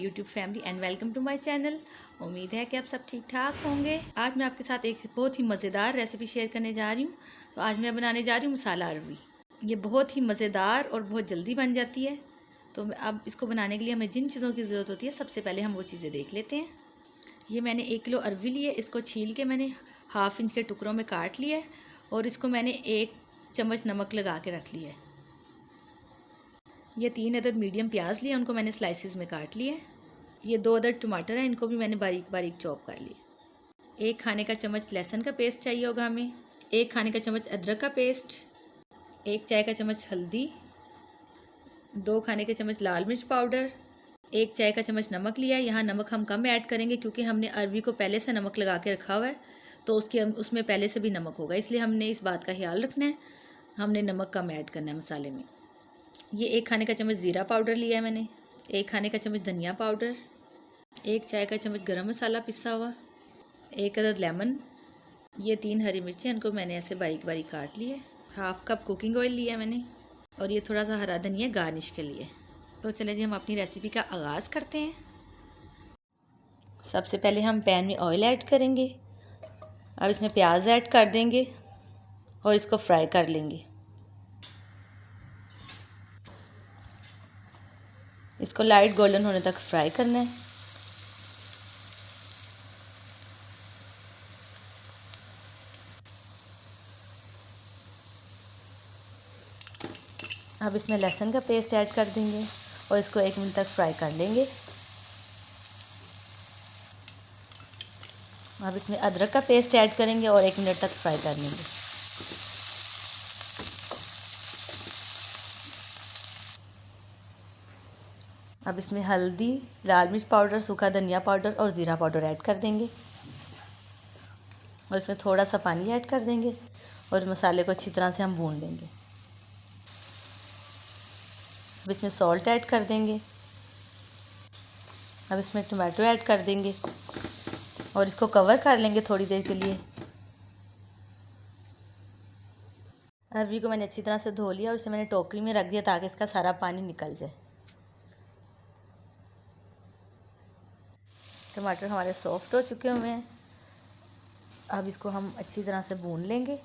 YouTube family and welcome to my channel. उम्मीद है कि आप सब ठीक ठाक होंगे। आज मैं आपके साथ एक बहुत ही मज़ेदार रेसिपी शेयर करने जा रही हूँ। तो आज मैं बनाने जा रही हूँ मसाला अरवी। ये बहुत ही मज़ेदार और बहुत जल्दी बन जाती है। तो अब इसको बनाने के लिए हमें जिन चीज़ों की ज़रूरत होती है सबसे पहले हम वो चीज़ें देख लेते हैं। ये मैंने 1 किलो अरवी ली है। इसको छील के मैंने 1/2 इंच के टुकड़ों में काट लिया है और इसको मैंने 1 चम्मच नमक लगा के रख लिया है। ये 3 अदद मीडियम प्याज लिए, उनको मैंने स्लाइसिस में काट लिए। ये 2 अदद टमाटर हैं, इनको भी मैंने बारीक बारीक चॉप कर लिया। 1 खाने का चम्मच लहसुन का पेस्ट चाहिए होगा हमें। 1 खाने का चम्मच अदरक का पेस्ट। 1 चाय का चम्मच हल्दी। 2 खाने के चम्मच लाल मिर्च पाउडर। 1 चाय का चम्मच नमक लिया है। यहाँ नमक हम कम ऐड करेंगे क्योंकि हमने अरवी को पहले से नमक लगा के रखा हुआ है, तो उसमें पहले से भी नमक होगा, इसलिए हमने इस बात का ख्याल रखना है। हमने नमक कम ऐड करना है मसाले में। ये 1 खाने का चम्मच ज़ीरा पाउडर लिया है मैंने। 1 खाने का चम्मच धनिया पाउडर। 1 चाय का चम्मच गरम मसाला पिसा हुआ। 1 अदद लेमन। ये 3 हरी मिर्चें, इनको मैंने ऐसे बारीक बारीक काट लिए। 1/2 कप कुकिंग ऑयल लिया मैंने और ये थोड़ा सा हरा धनिया गार्निश के लिए। तो चले जी हम अपनी रेसिपी का आगाज़ करते हैं। सबसे पहले हम पैन में ऑयल ऐड करेंगे। अब इसमें प्याज ऐड कर देंगे और इसको फ्राई कर लेंगे। इसको लाइट गोल्डन होने तक फ्राई करना है। अब इसमें लहसुन का पेस्ट ऐड कर देंगे और इसको 1 मिनट तक फ्राई कर लेंगे। अब इसमें अदरक का पेस्ट ऐड करेंगे और 1 मिनट तक फ्राई कर लेंगे। अब इसमें हल्दी, लाल मिर्च पाउडर, सूखा धनिया पाउडर और ज़ीरा पाउडर ऐड कर देंगे और इसमें थोड़ा सा पानी ऐड कर देंगे और मसाले को अच्छी तरह से हम भून लेंगे। अब इसमें सॉल्ट ऐड कर देंगे। अब इसमें टमाटो ऐड कर देंगे और इसको कवर कर लेंगे थोड़ी देर के लिए। अरवी को मैंने अच्छी तरह से धो लिया और इसे मैंने टोकरी में रख दिया ताकि इसका सारा पानी निकल जाए। टमाटर हमारे सॉफ्ट हो चुके हुए हैं। अब इसको हम अच्छी तरह से भून लेंगे।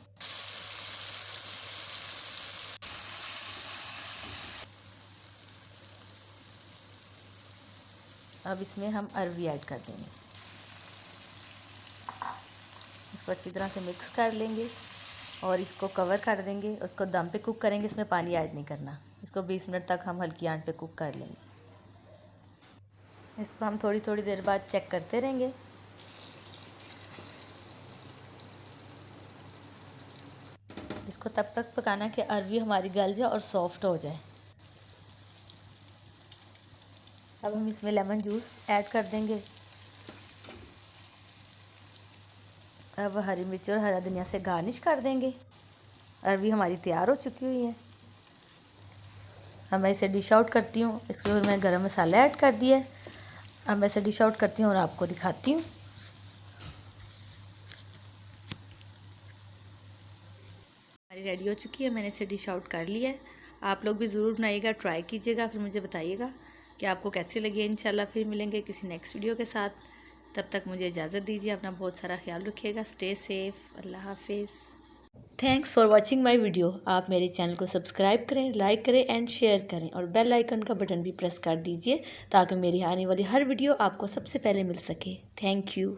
अब इसमें हम अरवी ऐड कर देंगे। इसको अच्छी तरह से मिक्स कर लेंगे और इसको कवर कर देंगे। उसको दम पे कुक करेंगे, इसमें पानी ऐड नहीं करना। इसको 20 मिनट तक हम हल्की आंच पे कुक कर लेंगे। इसको हम थोड़ी थोड़ी देर बाद चेक करते रहेंगे। इसको तब तक पकाना कि अरवी हमारी गल जाए और सॉफ्ट हो जाए। अब हम इसमें लेमन जूस ऐड कर देंगे। अब हरी मिर्च और हरा धनिया से गार्निश कर देंगे। अरवी हमारी तैयार हो चुकी हुई है। अब मैं इसे डिश आउट करती हूँ। इसके ऊपर मैं गरम मसाला ऐड कर दिया है। अब मैं इसे डिश आउट करती हूँ और आपको दिखाती हूँ। हमारी रेडी हो चुकी है, मैंने इसे डिश आउट कर लिया है। आप लोग भी ज़रूर बनाइएगा, ट्राई कीजिएगा, फिर मुझे बताइएगा कि आपको कैसी लगी। इंशाल्लाह फिर मिलेंगे किसी नेक्स्ट वीडियो के साथ। तब तक मुझे इजाज़त दीजिए। अपना बहुत सारा ख्याल रखिएगा। Stay safe. अल्लाह हाफिज़। Thanks for watching my video. आप मेरे चैनल को सब्सक्राइब करें, लाइक करें एंड शेयर करें और बेल आइकन का बटन भी प्रेस कर दीजिए ताकि मेरी आने वाली हर वीडियो आपको सबसे पहले मिल सके। Thank you.